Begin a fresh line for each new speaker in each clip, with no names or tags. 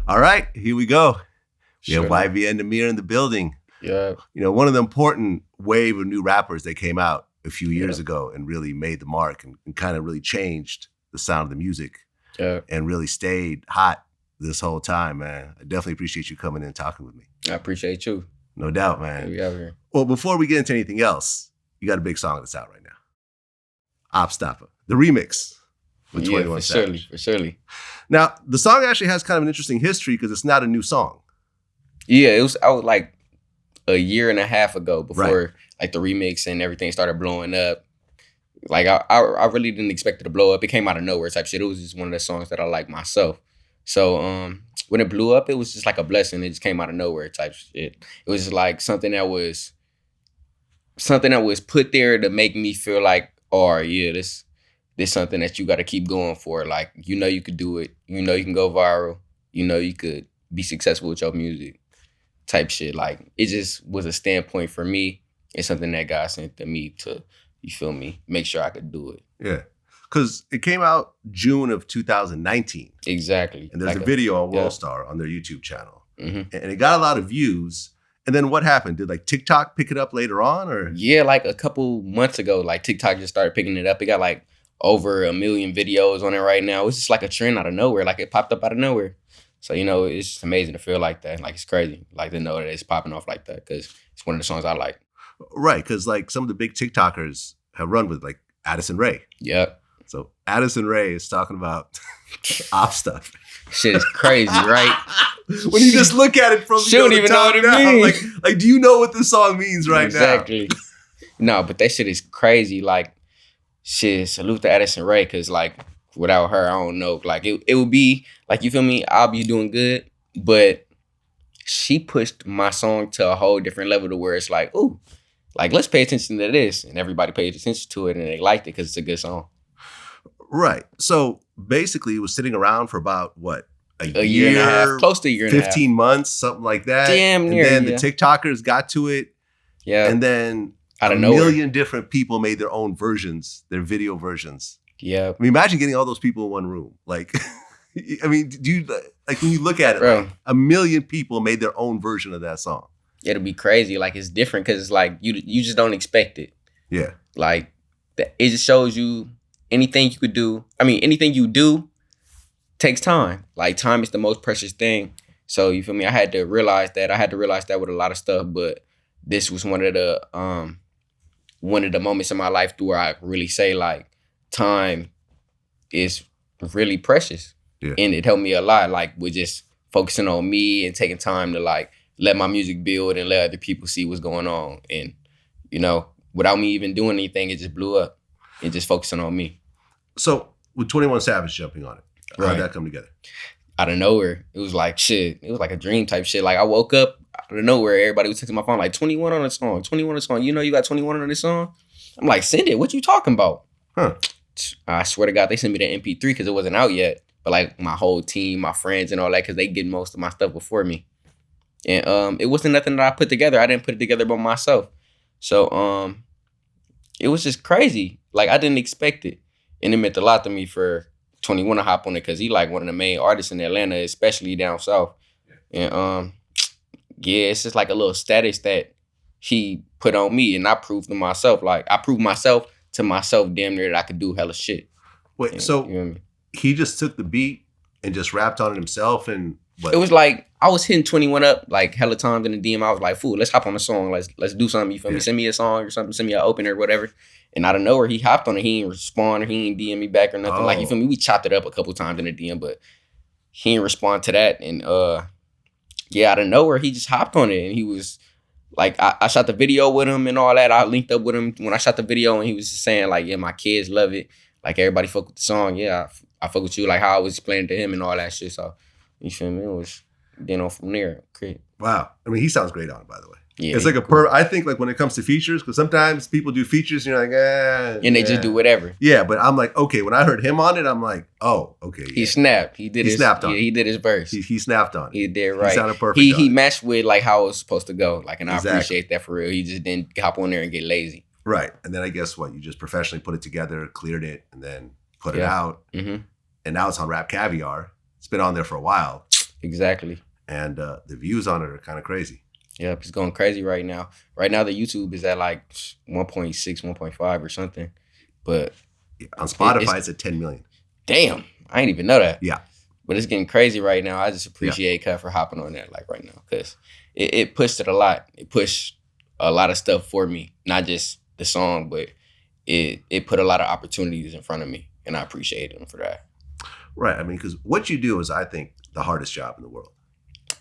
All right, here we go. We
Sure.
have YBN Nahmir in the building.
Yeah.
You know, one of the important wave of new rappers that came out a few years ago and really made the mark and kind of really changed the sound of the music and really stayed hot this whole time, man. I definitely appreciate you coming in and talking with me.
I appreciate you.
No doubt, man.
We out here.
Well, before we get into anything else, you got a big song that's out right now. Opp Stoppa, the remix with 21 Savage.
For surely.
Now, the song actually has kind of an interesting history because it's not a new song.
Yeah, it was out like a year and a half ago before like the remix and everything started blowing up. Like I really didn't expect it to blow up. It came out of nowhere type shit. It was just one of the songs that I like myself. So when it blew up, it was just like a blessing. It just came out of nowhere type shit. It was just like something that was put there to make me feel like, oh yeah, this something that you got to keep going for. Like, you know you could do it. You know you can go viral. You know you could be successful with your music type shit. Like, it just was a standpoint for me. It's something that God sent to me to, you feel me, make sure I could do it.
Yeah. Because it came out June of 2019.
Exactly.
And there's
like
a video on World Star on their YouTube channel.
Mm-hmm.
And it got a lot of views. And then what happened? Did like TikTok pick it up later on? Or
yeah, like a couple months ago, like TikTok just started picking it up. It got like over 1 million videos on it right now. It's just like a trend out of nowhere. Like, it popped up out of nowhere. So, you know, it's just amazing to feel like that. Like, it's crazy. Like, to know that it's popping off like that because it's one of the songs I like.
Right, because like some of the big TikTokers have run with like Addison Rae.
Yep.
So Addison Rae is talking about Opp stuff.
Shit is crazy, right?
When you just look at it from
she don't even know what it means.
Like, do you know what this song means right now?
Exactly. No, but that shit is crazy. Like, shit, salute to Addison Rae, because like without her, I don't know. Like, it would be like, you feel me? I'll be doing good, but she pushed my song to a whole different level to where it's like, ooh, like, let's pay attention to this. And everybody paid attention to it and they liked it because it's a good song.
Right. So basically it was sitting around for about what?
A year and a half, close to a year and a half.
15 months, something like that.
Damn near.
And then the TikTokers got to it.
Yeah.
And then
out of
a
nowhere,
million different people made their own versions, their video versions.
Yeah.
I mean, imagine getting all those people in one room. like, I mean, do you, like, when you look at it,
bro,
like, 1 million people made their own version of that song.
It'll be crazy. Like, it's different because it's like you just don't expect it.
Yeah.
Like, it just shows you anything you could do. I mean, anything you do takes time. Like, time is the most precious thing. So, you feel me? I had to realize that. I had to realize that with a lot of stuff, but this was one of the moments in my life where I really say, like, time is really precious.
Yeah.
And it helped me a lot, like, with just focusing on me and taking time to, like, let my music build and let other people see what's going on. And, you know, without me even doing anything, it just blew up and just focusing on me.
So with 21 Savage jumping on it, how did that come together?
Out of nowhere. It was like shit. It was like a dream type shit. Like, I woke up out of nowhere. Everybody was texting my phone like, 21 on the song, 21 on the song. You know you got 21 on this song? I'm like, send it. What you talking about?
Huh.
I swear to God, they sent me the MP3 because it wasn't out yet. But like my whole team, my friends and all that, because they get most of my stuff before me. And it wasn't nothing that I put together. I didn't put it together by myself. So it was just crazy. Like, I didn't expect it. And it meant a lot to me for 21 to hop on it because he like one of the main artists in Atlanta, especially down south. And yeah, it's just like a little status that he put on me, and I proved to myself. Like, I proved myself to myself damn near that I could do hella shit.
Wait,
and,
so
you know what I mean?
He just took the beat and just rapped on it himself, and what?
It was like I was hitting 21 up like hella times in the DM. I was like, fool, let's hop on a song. Let's do something. You feel me? Send me a song or something. Send me an opener or whatever. And out of nowhere, he hopped on it. He didn't respond, or he didn't DM me back or nothing. Like, you feel me? We chopped it up a couple times in the DM, but he didn't respond to that. And yeah, out of nowhere, he just hopped on it. And he was like, I shot the video with him and all that. I linked up with him when I shot the video, and he was just saying like, yeah, my kids love it. Like, everybody fuck with the song. Yeah, I fuck with you. Like, how I was explaining to him and all that shit. So, you feel me? It was, you know, from there. Great.
Wow. I mean, he sounds great on it, by the way.
Yeah,
it's like I think like when it comes to features, because sometimes people do features and you're like,
and they just do whatever.
Yeah, but I'm like, okay, when I heard him on it, I'm like, oh, okay. Yeah.
He snapped. He snapped on it. He did his verse.
He snapped on it.
He did right.
He sounded perfect.
He matched with like how it was supposed to go. Like, and I appreciate that for real. He just didn't hop on there and get lazy.
Right. And then I guess what, you just professionally put it together, cleared it, and then put it out.
Mm-hmm.
And now it's on Rap Caviar. It's been on there for a while.
Exactly.
And the views on it are kind of crazy.
Yep, it's going crazy right now. Right now, the YouTube is at like 1.6, 1.5 or something. But
on Spotify, it's at 10 million.
Damn, I didn't even know that.
Yeah.
But it's getting crazy right now. I just appreciate Cut for hopping on that like right now because it pushed it a lot. It pushed a lot of stuff for me, not just the song, but it put a lot of opportunities in front of me, and I appreciate him for that.
Right. I mean, because what you do is, I think, the hardest job in the world.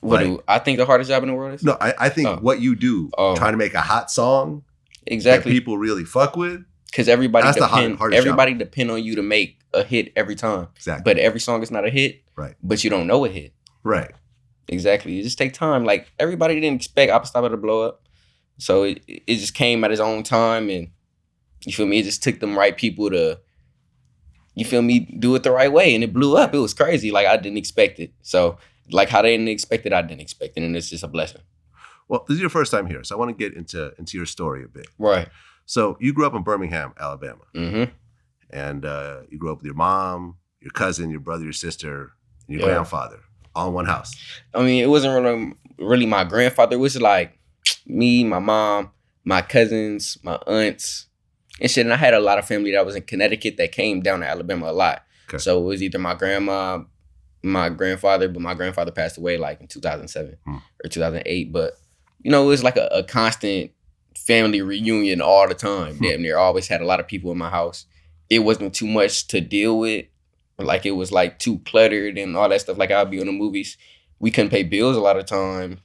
What do I think the hardest job in the world is?
No, I think what you do, trying to make a hot song that people really fuck with.
Because everybody depend on you to make a hit every time.
Exactly.
But every song is not a hit.
Right.
But you don't know a hit.
Right.
Exactly. It just take time. Like, everybody didn't expect Opp Stoppa to blow up. So it just came at its own time, and you feel me? It just took them right people to, you feel me, do it the right way, and it blew up. It was crazy. Like, I didn't expect it. So, like how they didn't expect it, I didn't expect it, and it's just a blessing.
Well, this is your first time here, so I want to get into your story a bit.
Right.
So you grew up in Birmingham, Alabama.
Mm-hmm.
And you grew up with your mom, your cousin, your brother, your sister, and your grandfather, all in one house.
I mean, it wasn't really my grandfather. It was like me, my mom, my cousins, my aunts, and shit. And I had a lot of family that was in Connecticut that came down to Alabama a lot. Okay. So it was either my grandma, my grandfather, but my grandfather passed away like in 2007 or 2008. But, you know, it was like a constant family reunion all the time. Damn near always had a lot of people in my house. It wasn't too much to deal with. Like, it was like too cluttered and all that stuff. Like, I'll be in the movies. We couldn't pay bills a lot of times.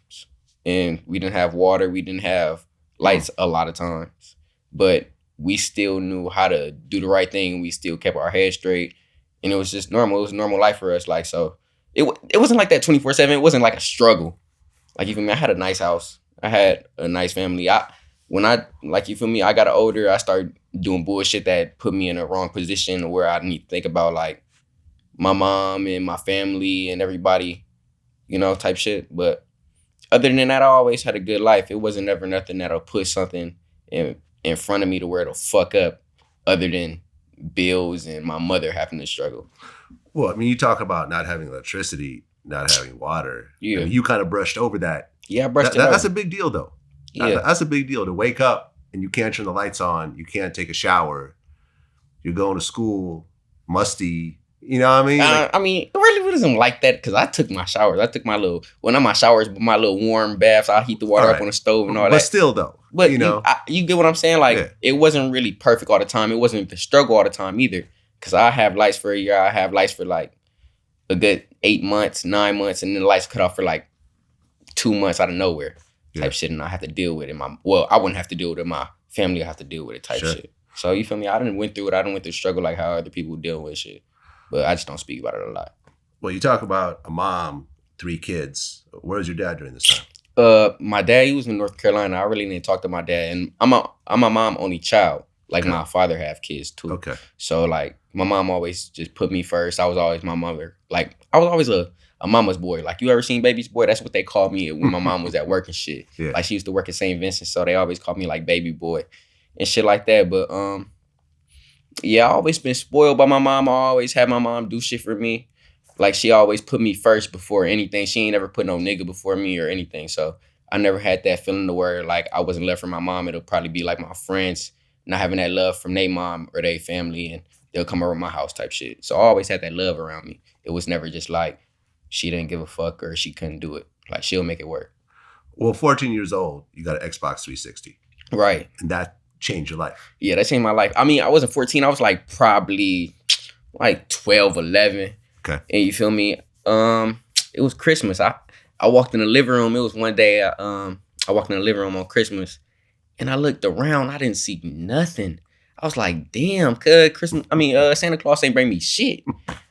And we didn't have water. We didn't have lights a lot of times. But we still knew how to do the right thing. We still kept our head straight. And it was just normal. It was a normal life for us. Like, so it wasn't like that 24/7. It wasn't like a struggle. Like, you feel me? I had a nice house. I had a nice family. You feel me? I got older. I started doing bullshit that put me in a wrong position where I need to think about like my mom and my family and everybody, you know, type shit. But other than that, I always had a good life. It wasn't ever nothing that'll put something in front of me to where it'll fuck up other than bills and my mother having to struggle.
Well, I mean, you talk about not having electricity, not having water.
Yeah.
I mean, you kind of brushed over that.
Yeah, I brushed it over.
That's a big deal, though.
Yeah.
That's a big deal to wake up and you can't turn the lights on. You can't take a shower. You're going to school, musty. You know what I mean?
I mean, it really wasn't like that because I took my showers. I took my little, well, not my showers, but my little warm baths. I heat the water up on the stove and all that.
But still, though.
But you know, you get what I'm saying? Like, it wasn't really perfect all the time. It wasn't the struggle all the time either. Because I have lights for a year. I have lights for like a good 8 months, 9 months, and then the lights cut off for like 2 months out of nowhere type shit. And I have to deal with it. I wouldn't have to deal with it. My family would have to deal with it type shit. So you feel me? I didn't went through it. I didn't went through struggle like how other people deal with shit. But I just don't speak about it a lot.
Well, you talk about a mom, 3 kids. Where was your dad during this time?
My dad, he was in North Carolina. I really didn't talk to my dad. And I'm my mom only child. Like, my father have kids, too.
Okay.
So, like, my mom always just put me first. I was always my mother. Like, I was always a mama's boy. Like, you ever seen Baby's Boy? That's what they called me when my mom was at work and shit. Yeah. Like, she used to work at St. Vincent, so they always called me, like, Baby Boy and shit like that. But, yeah, I always been spoiled by my mom. I always had my mom do shit for me. Like, she always put me first before anything. She ain't ever put no nigga before me or anything. So I never had that feeling to where, like, I wasn't left from my mom. It'll probably be like my friends not having that love from their mom or their family, and they'll come over my house type shit. So I always had that love around me. It was never just like she didn't give a fuck or she couldn't do it. Like, she'll make it work.
Well, 14 years old, you got an Xbox 360.
Right.
And that changed your life.
Yeah, that changed my life. I mean, I wasn't 14. I was like probably like 12, 11.
Okay.
And you feel me? It was Christmas. I walked in the living room. It was one day I walked in the living room on Christmas and I looked around. I didn't see nothing. I was like, damn, Santa Claus ain't bring me shit.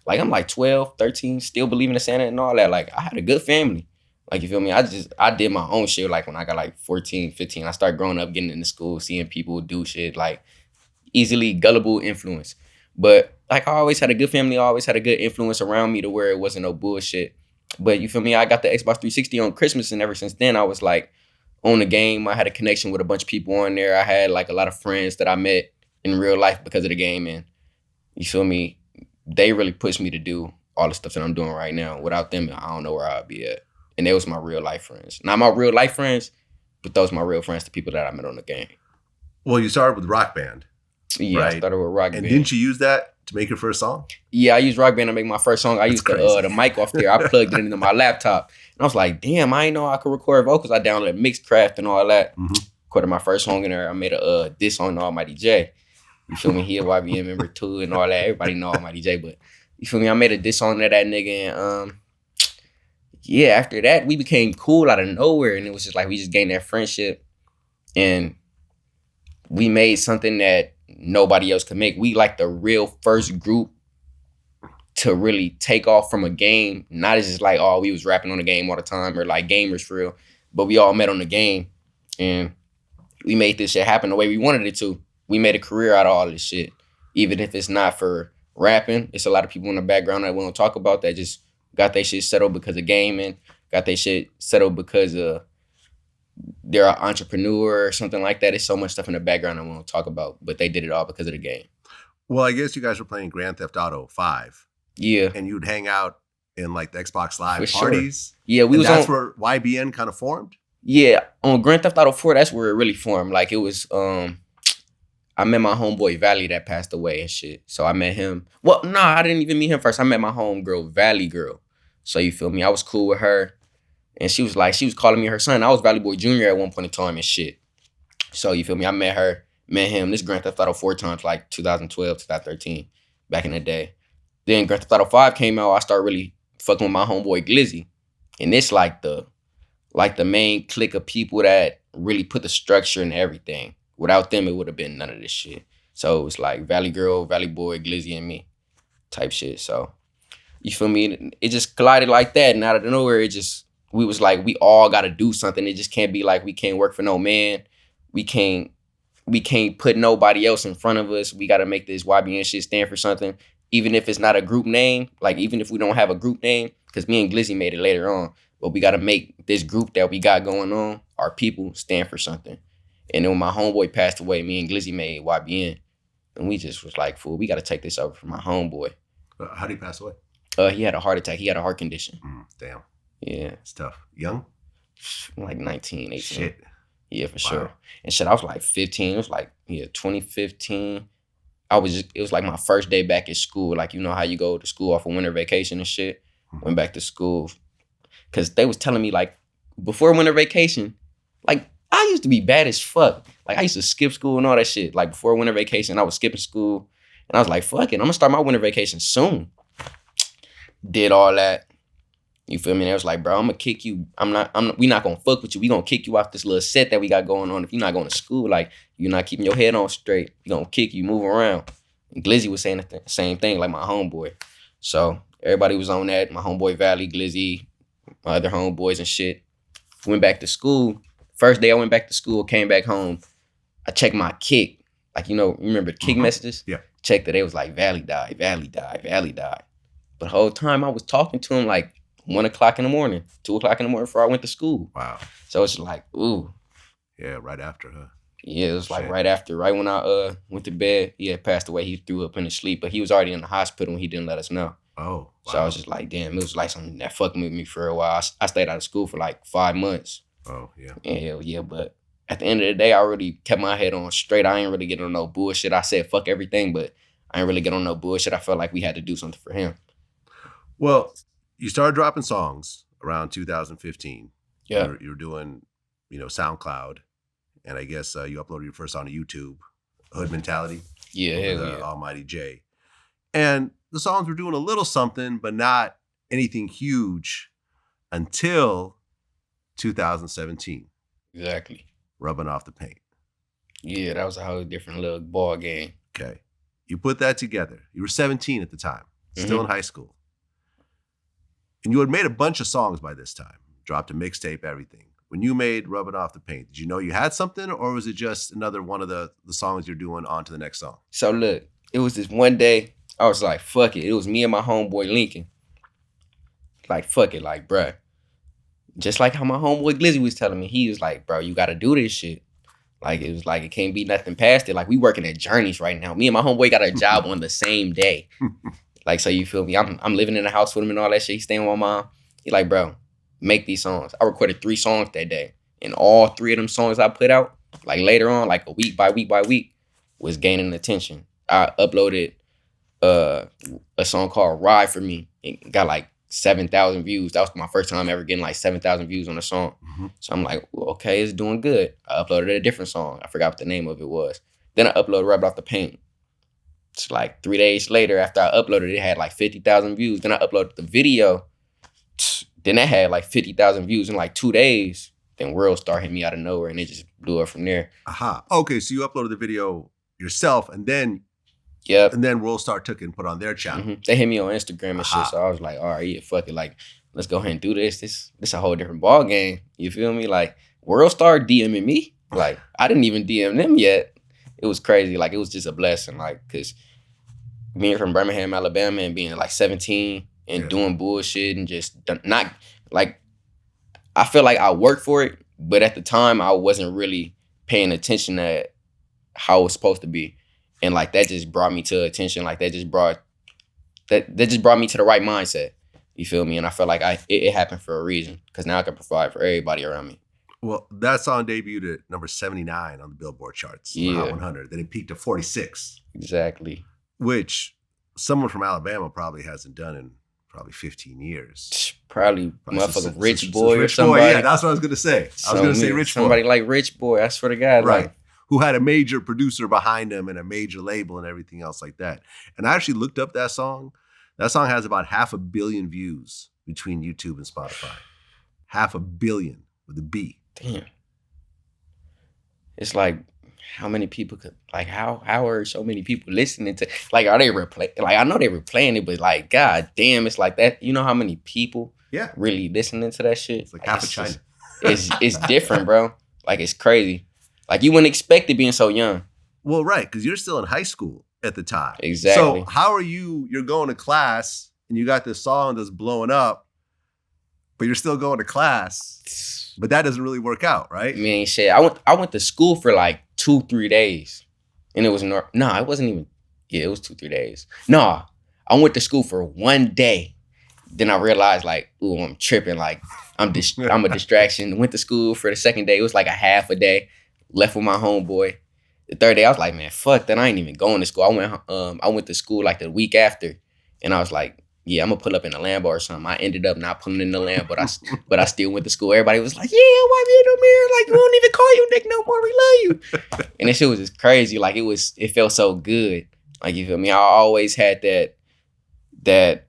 Like, I'm like 12, 13, still believing in Santa and all that. Like, I had a good family. Like, you feel me? I did my own shit. Like, when I got like 14, 15, I started growing up, getting into school, seeing people do shit, like easily gullible influence. But like, I always had a good family. I always had a good influence around me to where it wasn't no bullshit. But you feel me? I got the Xbox 360 on Christmas, and ever since then, I was like on the game. I had a connection with a bunch of people on there. I had like a lot of friends that I met in real life because of the game. And you feel me? They really pushed me to do all the stuff that I'm doing right now. Without them, I don't know where I'd be at. And they was my real life friends. Not my real life friends, but those my real friends, the people that I met on the game.
Well, you started with Rock Band.
Yeah, right? I started with Rock Band.
And didn't you use that to make your first song?
Yeah, I used Rock Band to make my first song. I used the mic off there. I plugged it into my laptop. And I was like, damn, I didn't know I could record vocals. I downloaded Mixcraft and all that. Recorded my first song in there. I made a diss on Almighty Jay. You feel me? He a YBN member too and all that. Everybody know Almighty Jay, but you feel me? I made a diss song to that nigga. And yeah, after that, we became cool out of nowhere. And it was just like, we just gained that friendship. And we made something that nobody else could make. We like the real first group to really take off from a game. Not as just like, oh, we was rapping on the game all the time or like gamers for real. But we all met on the game and we made this shit happen the way we wanted it to. We made a career out of all this shit. Even if it's not for rapping, it's a lot of people in the background that we don't talk about that just got their shit settled because of gaming, got their shit settled because they're an entrepreneur or something like that. It's so much stuff in the background I won't talk about, but they did it all because of the game.
Well, I guess you guys were playing Grand Theft Auto 5.
Yeah.
And you'd hang out in like the Xbox Live parties.
Sure. Yeah,
that's where YBN kind of formed?
Yeah, on Grand Theft Auto 4, that's where it really formed. Like it was, I met my homeboy Valley that passed away and shit. So I met him. Well, no, I didn't even meet him first. I met my homegirl, Valley Girl. So you feel me? I was cool with her. And she was calling me her son. I was Valley Boy Jr. at one point in time and shit. So you feel me? I met her, met him. This Grand Theft Auto 4 times, like 2012, 2013, back in the day. Then Grand Theft Auto 5 came out. I started really fucking with my homeboy Glizzy. And it's like the main clique of people that really put the structure in everything. Without them, it would have been none of this shit. So it was like Valley Girl, Valley Boy, Glizzy, and me type shit. So you feel me? It just collided like that. And out of nowhere, we was like, we all got to do something. It just can't be like we can't work for no man. We can't put nobody else in front of us. We got to make this YBN shit stand for something. Even if it's not a group name, like even if we don't have a group name, because me and Glizzy made it later on, but we got to make this group that we got going on, our people, stand for something. And then when my homeboy passed away, me and Glizzy made YBN. And we just was like, fool, we got to take this over from my homeboy.
How did he pass away?
He had a heart attack. He had a heart condition.
Damn.
Yeah.
It's tough. Young?
Like 19, 18.
Shit.
Yeah, for sure. And shit, I was like 15. It was like, 2015. It was like my first day back at school. Like, you know how you go to school off of winter vacation and shit? Went back to school. Because they was telling me, like, before winter vacation, like, I used to be bad as fuck. Like, I used to skip school and all that shit. Like, before winter vacation, I was skipping school. And I was like, fuck it, I'm going to start my winter vacation soon. Did all that. You feel me? And they was like, bro, I'm going to kick you. We not going to fuck with you. We going to kick you off this little set that we got going on. If you're not going to school, like, you're not keeping your head on straight, we going to kick you, move around. And Glizzy was saying the same thing, like my homeboy. So everybody was on that. My homeboy Valley, Glizzy, my other homeboys and shit. Went back to school. First day I went back to school, came back home. I checked my kick. Like, remember kick messages?
Yeah.
Checked that. It was like, Valley died, Valley died, Valley died. But the whole time I was talking to him like 1 o'clock in the morning, 2 o'clock in the morning before I went to school.
Wow.
So it's like, ooh.
Yeah, right after, huh?
Yeah, it was like right after, right when I went to bed, he had passed away. He threw up in his sleep, but he was already in the hospital and he didn't let us know.
Oh, wow.
So I was just like, damn, it was like something that fucked with me for a while. I stayed out of school for like 5 months.
Oh, yeah.
And hell yeah, but at the end of the day, I really kept my head on straight. I ain't really get on no bullshit. I said fuck everything, but I ain't really get on no bullshit. I felt like we had to do something for him.
Well, you started dropping songs around 2015.
Yeah.
You were doing, SoundCloud. And I guess you uploaded your first song to YouTube, Hood Mentality.
Yeah, hell yeah.
Almighty Jay. And the songs were doing a little something, but not anything huge until 2017.
Exactly.
Rubbing Off the Paint.
Yeah, that was a whole different little ball game.
Okay. You put that together. You were 17 at the time, still in high school. And you had made a bunch of songs by this time, dropped a mixtape, everything. When you made Rubbing Off the Paint, did you know you had something, or was it just another one of the songs you're doing on to the next song?
So look, it was this one day, I was like, fuck it. It was me and my homeboy Lincoln. Like, fuck it, like, bruh. Just like how my homeboy Glizzy was telling me, he was like, bro, you gotta do this shit. Like, it was like, it can't be nothing past it. Like, we working at Journeys right now. Me and my homeboy got a job on the same day. Like, so you feel me? I'm living in the house with him and all that shit. He's staying with my mom. He like, bro, make these songs. I recorded 3 songs that day. And all 3 of them songs I put out, like later on, like a week by week, was gaining attention. I uploaded a song called Ride For Me. It got like 7,000 views. That was my first time ever getting like 7,000 views on a song. Mm-hmm. So I'm like, well, okay, it's doing good. I uploaded a different song. I forgot what the name of it was. Then I uploaded Rubbed Off the Paint. It's like 3 days later after I uploaded it, it had like 50,000 views. Then I uploaded the video. Then that had like 50,000 views in like 2 days. Then World Star hit me out of nowhere and it just blew up from there.
Aha. Okay, so you uploaded the video yourself and then World Star took it and put on their channel.
Mm-hmm. They hit me on Instagram and shit. So I was like, all right, yeah, fuck it. Like, let's go ahead and do this. This a whole different ball game. You feel me? Like, World Star DMing me. Like, I didn't even DM them yet. It was crazy. Like, it was just a blessing. Like, because being from Birmingham, Alabama and being like 17 and doing bullshit and just not, like, I feel like I worked for it, but at the time I wasn't really paying attention to how it was supposed to be. And like that just brought me to attention. Like that just brought me to the right mindset. You feel me? And I felt like it happened for a reason. Because now I can provide for everybody around me.
Well, that song debuted at number 79 on the Billboard charts, Hot 100. Then it peaked at 46.
Exactly.
Which someone from Alabama probably hasn't done in probably 15 years.
Probably motherfucking Rich Boy or somebody.
Yeah, that's what I was going to say. I was going to say Rich Boy.
Somebody like Rich Boy, I swear to God.
Right.
Like,
who had a major producer behind him and a major label and everything else like that. And I actually looked up that song. That song has about 500 million views between YouTube and Spotify. 500 million with a B.
Damn. It's like, how many people could, like, how are so many people listening to, like, are they replaying? Like, I know they replaying it, but like, god damn, it's like that. You know how many people really listening to that shit?
It's like half of China.
It's different, bro. Like, it's crazy. Like, you wouldn't expect it being so young.
Well, right, because you're still in high school at the time.
Exactly.
So how are you're going to class and you got this song that's blowing up, but you're still going to class, but that doesn't really work out, right?
I mean, shit, I went to school for like 2-3 it was it wasn't even, it was 2-3 days. I went to school for 1 day. Then I realized like, ooh, I'm tripping. Like, I'm a distraction. Went to school for the second day. It was like a half a day. Left with my homeboy. The third day, I was like, man, fuck that. I ain't even going to school. I went to school like the week after. And I was like, yeah, I'm going to pull up in a Lambo or something. I ended up not pulling in the Lambo, but I still went to school. Everybody was like, yeah, YBN Nahmir, like, we don't even call you Nick no more. We love you. And this shit was just crazy. Like, it felt so good. Like, you feel me? I always had that,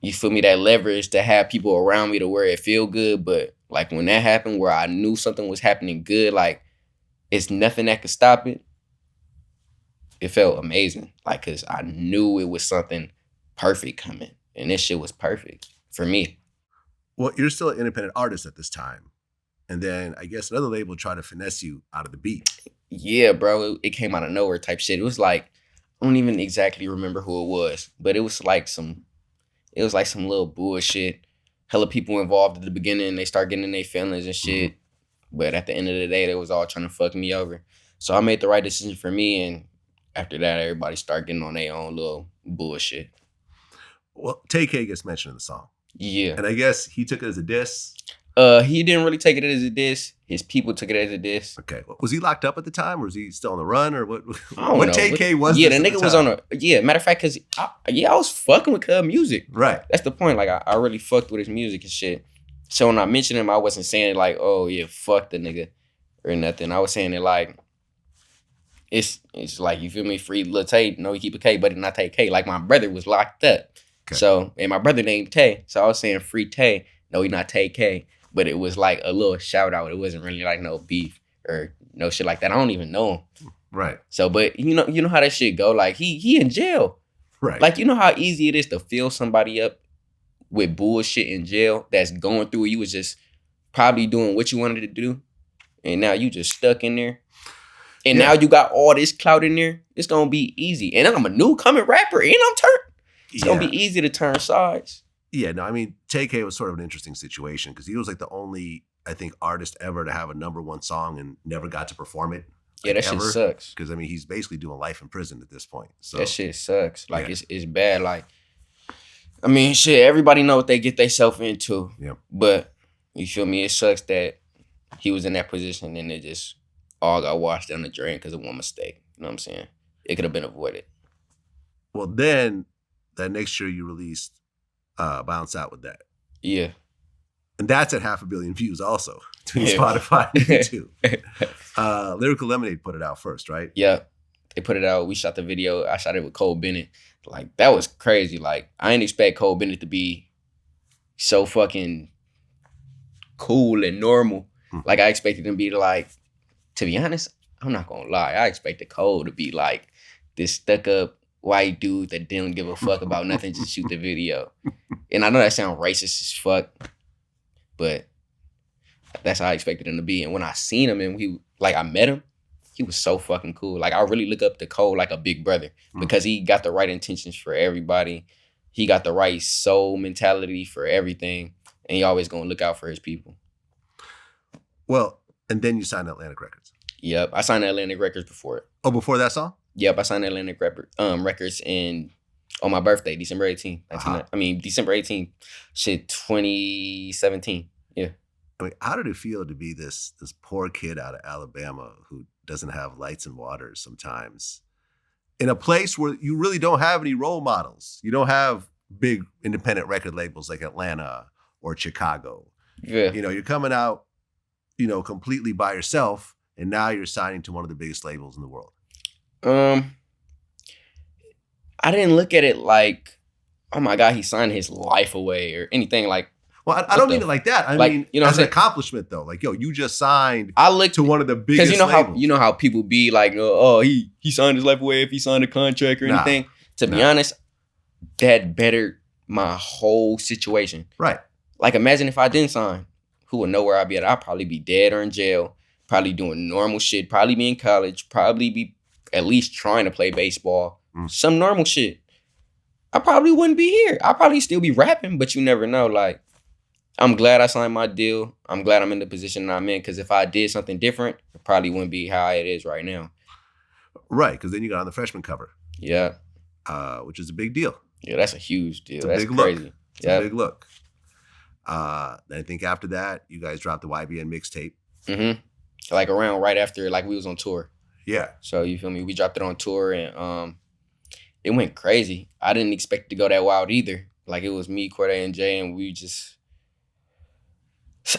you feel me, that leverage to have people around me to where it feel good. But like when that happened, where I knew something was happening good, like, it's nothing that could stop it. It felt amazing. Like, cause I knew it was something perfect coming. And this shit was perfect for me.
Well, you're still an independent artist at this time. And then I guess another label tried to finesse you out of the beat.
Yeah, bro. It came out of nowhere type shit. It was like, I don't even exactly remember who it was, but it was like some little bullshit. Hella people involved at the beginning. They start getting in their feelings and shit. Mm-hmm. But at the end of the day, they was all trying to fuck me over. So I made the right decision for me. And after that, everybody started getting on their own little bullshit.
Well, Tay-K gets mentioned in the song.
Yeah.
And I guess he took it as a diss.
He didn't really take it as a diss. His people took it as a diss.
Okay. Was he locked up at the time, or was he still on the run, or what?
I don't know.
Tay-K was?
Yeah, the nigga was on a. Yeah, matter of fact, cause I was fucking with Cub music.
Right.
That's the point. Like I really fucked with his music and shit. So when I mentioned him, I wasn't saying it like, oh yeah, fuck the nigga or nothing. I was saying it like, it's like, you feel me, free Lil Tay. No, he keep a K, but not Tay-K. Like my brother was locked up. Okay. So and my brother named Tay. So I was saying free Tay. No, he not Tay-K. But it was like a little shout out. It wasn't really like no beef or no shit like that. I don't even know him.
Right.
So, but you know how that shit go. Like he in jail.
Right.
Like, you know how easy it is to fill somebody up with bullshit in jail that's going through. You was just probably doing what you wanted to do, and now you just stuck in there. And now you got all this clout in there. It's gonna be easy. And I'm a new coming rapper, and I'm turned. It's gonna be easy to turn sides.
Yeah, no, I mean, Tay-K was sort of an interesting situation because he was like the only, I think, artist ever to have a #1 song and never got to perform it.
Yeah, that shit sucks.
Because, I mean, he's basically doing life in prison at this point. So
that shit sucks. Like, it's bad. Like, I mean, shit, everybody know what they get themselves into.
Yep.
But, you feel me? It sucks that he was in that position and it just all got washed down the drain because of one mistake. You know what I'm saying? It could have been avoided.
Well, then, that next year you released Bounce Out with that.
Yeah.
And that's at 500 million views also. Between Spotify and YouTube. Lyrical Lemonade put it out first, right?
Yeah. They put it out. We shot the video. I shot it with Cole Bennett. Like, that was crazy. Like, I didn't expect Cole Bennett to be so fucking cool and normal. Like, I expected him to be like, to be honest, I'm not gonna lie. I expected Cole to be like this stuck-up white dude that didn't give a fuck about nothing, just shoot the video. And I know that sounds racist as fuck, but that's how I expected him to be. And when I seen him and I met him, he was so fucking cool. Like, I really look up to Cole like a big brother because he got the right intentions for everybody. He got the right soul mentality for everything. And he always gonna look out for his people.
Well, and then you signed Atlantic Records.
Yep, I signed Atlantic Records before it.
Oh, before that song?
Yep, I signed Atlantic Records on my birthday, December 18th. December 18th, 2017. Yeah.
I mean, how did it feel to be this poor kid out of Alabama who doesn't have lights and waters sometimes, in a place where you really don't have any role models? You don't have big independent record labels like Atlanta or Chicago.
Yeah.
You know, you're coming out, you know, completely by yourself, and now you're signing to one of the biggest labels in the world.
I didn't look at it like, oh my God, he signed his life away or anything like.
Well, I don't mean it like that. I mean,
you know,
as an accomplishment though. Like, yo, you just signed to one of the biggest
labels.
Because
you know how people be like, oh, he signed his life away if he signed a contract or anything. To be honest, that bettered my whole situation.
Right.
Like, imagine if I didn't sign, who would know where I'd be at? I'd probably be dead or in jail, probably doing normal shit, probably be in college, probably be at least trying to play baseball, some normal shit. I probably wouldn't be here. I'd probably still be rapping, but you never know. Like, I'm glad I signed my deal. I'm glad I'm in the position I'm in, because if I did something different, it probably wouldn't be how it is right now.
Right, because then you got on the freshman cover.
Yeah.
Which is a big deal.
Yeah, that's a huge deal.
That's
crazy.
Look. It's a big look. Then I think after that, you guys dropped the YBN mixtape.
Mm-hmm. Like around right after, like we was on tour.
Yeah.
So you feel me? We dropped it on tour and it went crazy. I didn't expect it to go that wild either. Like, it was me, Cordae, and Jay, and we just,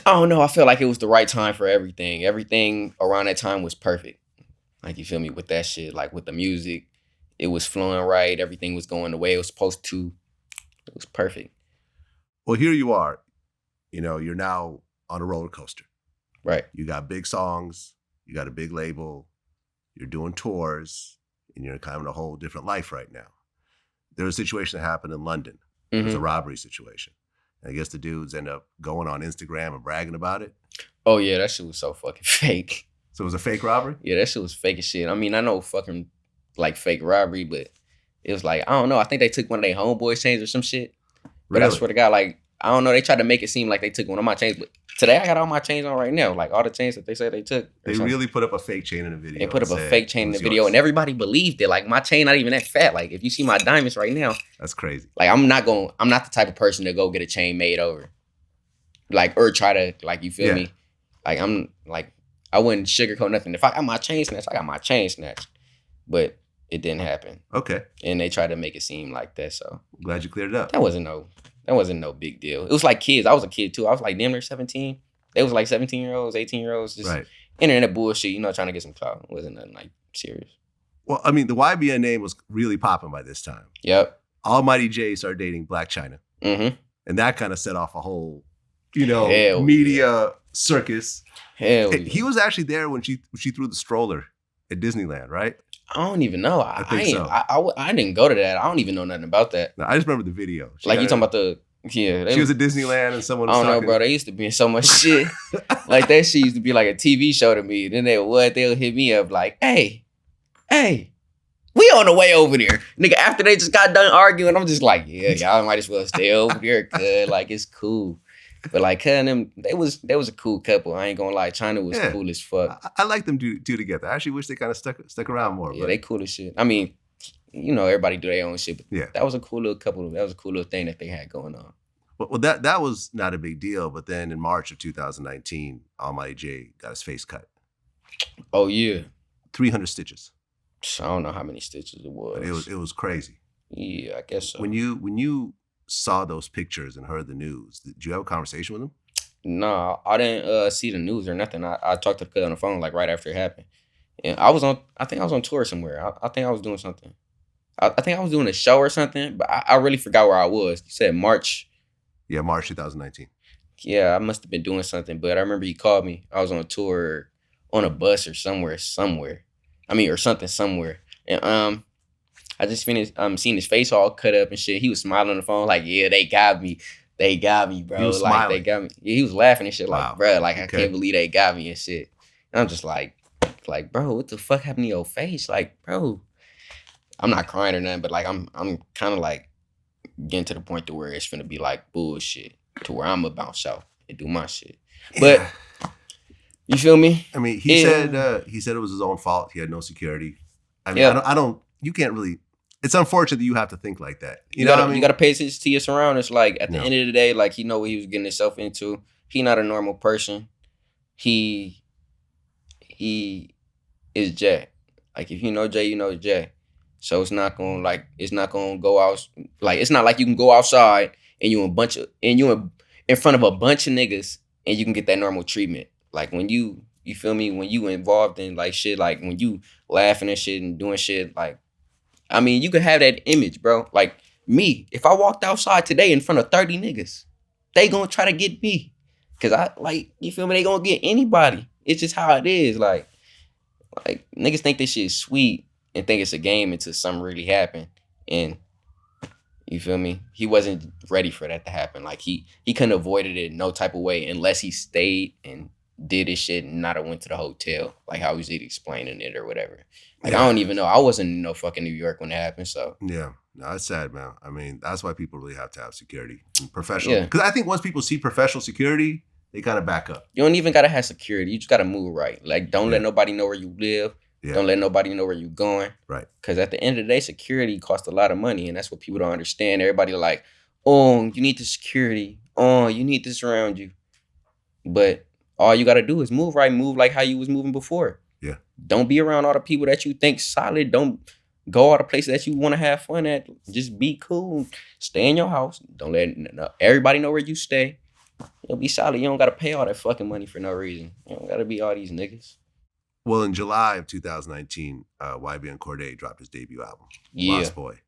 I don't know. I feel like it was the right time for everything. Everything around that time was perfect. Like, you feel me? With that shit, like with the music, it was flowing right. Everything was going the way it was supposed to. It was perfect.
Well, here you are. You know, you're now on a roller coaster.
Right.
You got big songs. You got a big label. You're doing tours. And you're kind of in a whole different life right now. There was a situation that happened in London. It was a robbery situation. And I guess the dudes end up going on Instagram and bragging about it.
Oh, yeah, that shit was so fucking fake.
So it was a fake robbery?
Yeah, that shit was fake as shit. I mean, I know fucking, like, fake robbery, but it was like, I don't know. I think they took one of their homeboys' chains or some shit. But
really?
I swear to God, like, I don't know. They tried to make it seem like they took one of my chains, but today I got all my chains on right now. Like, all the chains that they said they took.
They really put up a fake chain in the video.
They put up a fake chain in the video, and everybody believed it. Like, my chain not even that fat. Like, if you see my diamonds right now.
That's crazy.
Like, I'm not the type of person to go get a chain made over. Like, or try to, like, you feel me? Like, I wouldn't sugarcoat nothing. If I got my chain snatched, I got my chain snatched. But it didn't happen.
Okay.
And they tried to make it seem like that, so.
Glad you cleared it up.
That wasn't no big deal. It was like kids. I was a kid too. I was like damn near 17. They was like 17-year-olds, 18-year-olds, just internet bullshit, you know, trying to get some clout. It wasn't nothing like serious.
Well, I mean, the YBN name was really popping by this time.
Yep.
Almighty Jay started dating Blac Chyna.
Mm-hmm.
And that kind of set off a whole, you know,
media
circus. He was actually there when she threw the stroller at Disneyland, right?
I don't even know. I
think so.
I didn't go to that. I don't even know nothing about that.
No, I just remember the video.
Like, you talking about the...
Yeah, she was at Disneyland and someone was
I don't know, bro. They used to be in so much shit. Like, that shit used to be like a TV show to me. Then they'll hit me up like, hey, we on the way over there. Nigga, after they just got done arguing, I'm just like, yeah, y'all might as well stay over there, cuz. Like, it's cool. But like, cuz them, they was a cool couple. I ain't gonna lie. Chyna was cool as fuck.
I like them two together. I actually wish they kind of stuck around more.
Yeah, they cool as shit. I mean, you know, everybody do their own shit. But
yeah,
that was a cool little couple. That was a cool little thing that they had going on.
Well, that was not a big deal. But then in March of 2019, Almighty Jay got his face cut.
Oh yeah,
300 stitches.
I don't know how many stitches it was.
It was crazy.
Yeah, I guess so.
When you saw those pictures and heard the news, did you have a conversation with him?
No, I didn't see the news or nothing. I talked to the kid on the phone like right after it happened. And I think I was on tour somewhere. I think I was doing something. I think I was doing a show or something, but I really forgot where I was. You said March.
Yeah, March 2019.
Yeah, I must have been doing something, but I remember he called me. I was on tour on a bus or somewhere. I mean, or something somewhere. And I just finished seeing his face all cut up and shit. He was smiling on the phone like, yeah, they got me. They got me, bro.
He was
like,
smiling.
they got me. Yeah, he was laughing and shit like,
Wow.
bro, like, I
Okay.
can't believe they got me and shit. And I'm just like, bro, what the fuck happened to your face? Like, bro, I'm not crying or nothing, but like, I'm kind of like getting to the point to where it's finna be like bullshit to where I'm gonna bounce out and do my shit. But
Yeah.
you feel me?
I mean, he said it was his own fault. He had no security. I mean,
Yeah.
I don't. You can't really. It's unfortunate that you have to think like that.
You gotta pay attention to your surroundings. Like at the end of the day, like he know what he was getting himself into. He not a normal person. He is Jay. Like if you know Jay, you know Jay. So it's not gonna go out. Like it's not like you can go outside and you in front of a bunch of niggas and you can get that normal treatment. Like when you feel me, when you involved in like shit, like when you laughing and shit and doing shit, like I mean, you could have that image, bro. Like me, if I walked outside today in front of 30 niggas, they gonna try to get me. Cause you feel me? They gonna get anybody. It's just how it is. Like niggas think this shit is sweet and think it's a game until something really happened. And you feel me? He wasn't ready for that to happen. Like he couldn't avoid it in no type of way unless he stayed and did his shit and not have went to the hotel. Like how he's explaining it or whatever. Like, I don't even know. I wasn't in no fucking New York when it happened, so.
Yeah. No, that's sad, man. I mean, that's why people really have to have security and professional. Because I think once people see professional security, they kind of back up.
You don't even got to have security. You just got to move right. Like, don't let nobody know where you live. Yeah. Don't let nobody know where you're going.
Right.
Because at the end of the day, security costs a lot of money, and that's what people don't understand. Everybody like, oh, you need the security. Oh, you need this around you. But all you got to do is move right. Move like how you was moving before.
Yeah.
Don't be around all the people that you think solid. Don't go all the places that you want to have fun at. Just be cool. Stay in your house. Don't let everybody know where you stay. You'll be solid. You don't got to pay all that fucking money for no reason. You don't got to be all these niggas.
Well, in July of 2019, YBN Cordae dropped his debut album, Lost Boy.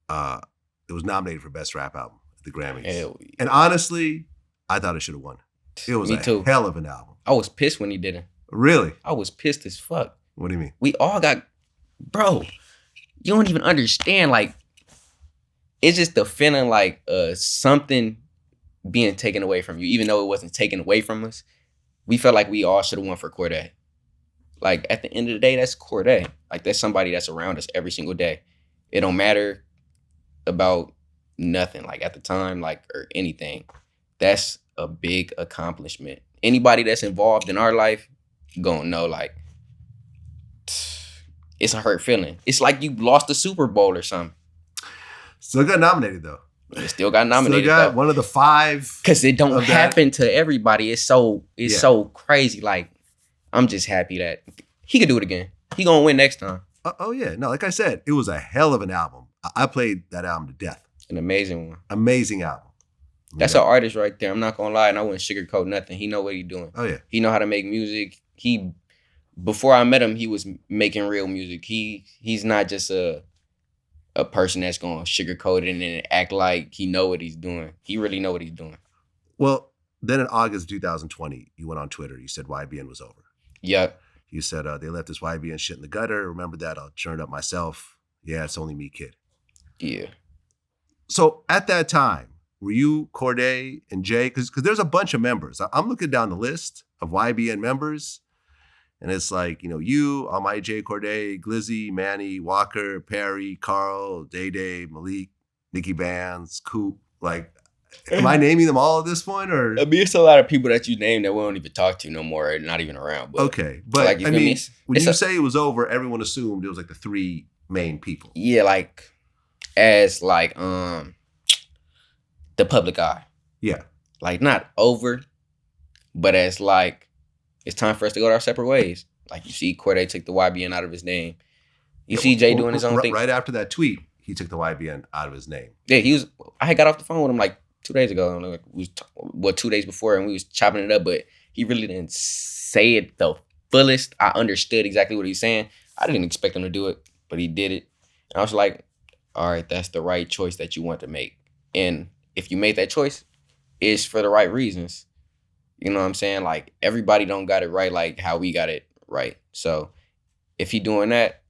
It was nominated for Best Rap Album at the Grammys.
Hell yeah.
And honestly, I thought it should have won. It was hell of an album.
I was pissed when he didn't.
Really?
I was pissed as fuck.
What do you mean?
We all got, bro, you don't even understand. Like, it's just the feeling like something being taken away from you, even though it wasn't taken away from us. We felt like we all should have won for Cordae. Like, at the end of the day, that's Cordae. Like, that's somebody that's around us every single day. It don't matter about nothing, like, at the time, like, or anything. That's a big accomplishment. Anybody that's involved in our life gonna know, like, it's a hurt feeling. It's like you lost the Super Bowl or something.
Still got nominated, though.
It still got nominated,
still got one of the 5.
Because it don't happen to everybody. It's so crazy. Like, I'm just happy that he could do it again. He gonna win next time.
Oh, yeah. No, like I said, it was a hell of an album. I played that album to death.
An amazing one.
Amazing album.
That's an artist right there. I'm not gonna lie, and I wouldn't sugarcoat nothing. He know what he doing.
Oh, yeah.
He know how to make music. Before I met him, he was making real music. He's not just a person that's gonna sugarcoat it and then act like he know what he's doing. He really know what he's doing.
Well, then in August of 2020, you went on Twitter. You said YBN was over.
Yep.
You said they left this YBN shit in the gutter. Remember that? I'll churn it up myself. Yeah, it's only me, kid.
Yeah.
So at that time, were you Cordae and Jay? Because there's a bunch of members. I'm looking down the list of YBN members, and it's like, you, Almighty Jay, Cordae, Glizzy, Manny, Walker, Perry, Carl, Day, Malik, Nicky Bands, Coop. Like, am I naming them all at this point? Or
I mean, it's a lot of people that you name that we don't even talk to no more, not even around. But,
okay, but like, I mean, when you say it was over, everyone assumed it was like the 3 main people.
Yeah, like as like the public eye.
Yeah.
Like not over, but as like it's time for us to go our separate ways. Like you see Cordae took the YBN out of his name. You see Jay doing his own thing.
Right after that tweet, he took the YBN out of his name.
Yeah, I had got off the phone with him like 2 days ago. And like, 2 days before, and we was chopping it up, but he really didn't say it the fullest. I understood exactly what he was saying. I didn't expect him to do it, but he did it. And I was like, all right, that's the right choice that you want to make. And if you made that choice, it's for the right reasons. You know what I'm saying? Like, everybody don't got it right like how we got it right. So if he doing that,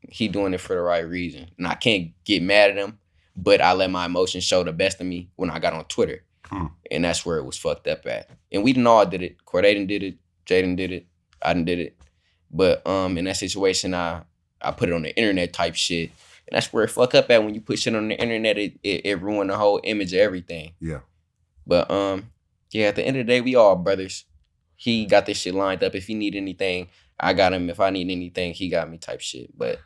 he doing it for the right reason. And I can't get mad at him, but I let my emotions show the best of me when I got on Twitter. And that's where it was fucked up at. And we done all did it. Cordae did it. Jaden did it. I done did it. But in that situation, I put it on the internet type shit. And that's where it fuck up at. When you put shit on the internet, it ruined the whole image of everything.
Yeah.
But yeah, at the end of the day, we all brothers. He got this shit lined up. If he need anything, I got him. If I need anything, he got me type shit. But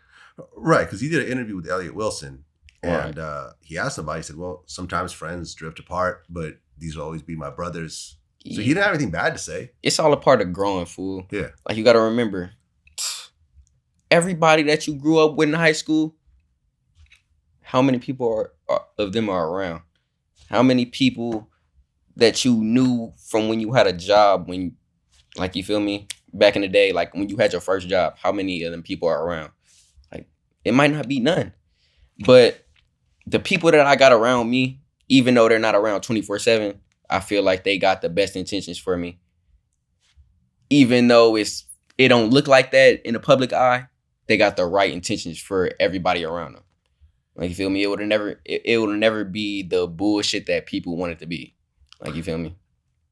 right, because he did an interview with Elliott Wilson. And he asked somebody, he said, well, sometimes friends drift apart, but these will always be my brothers. So he didn't have anything bad to say.
It's all a part of growing, fool.
Yeah.
Like, you got to remember, everybody that you grew up with in high school, how many people of them are around? How many people that you knew from when you had a job, when, like, you feel me? Back in the day, like when you had your first job, how many of them people are around? Like, it might not be none. But the people that I got around me, even though they're not around 24/7, I feel like they got the best intentions for me. Even though it don't look like that in the public eye, they got the right intentions for everybody around them. Like, you feel me? It would never be the bullshit that people want it to be. Like, you feel me?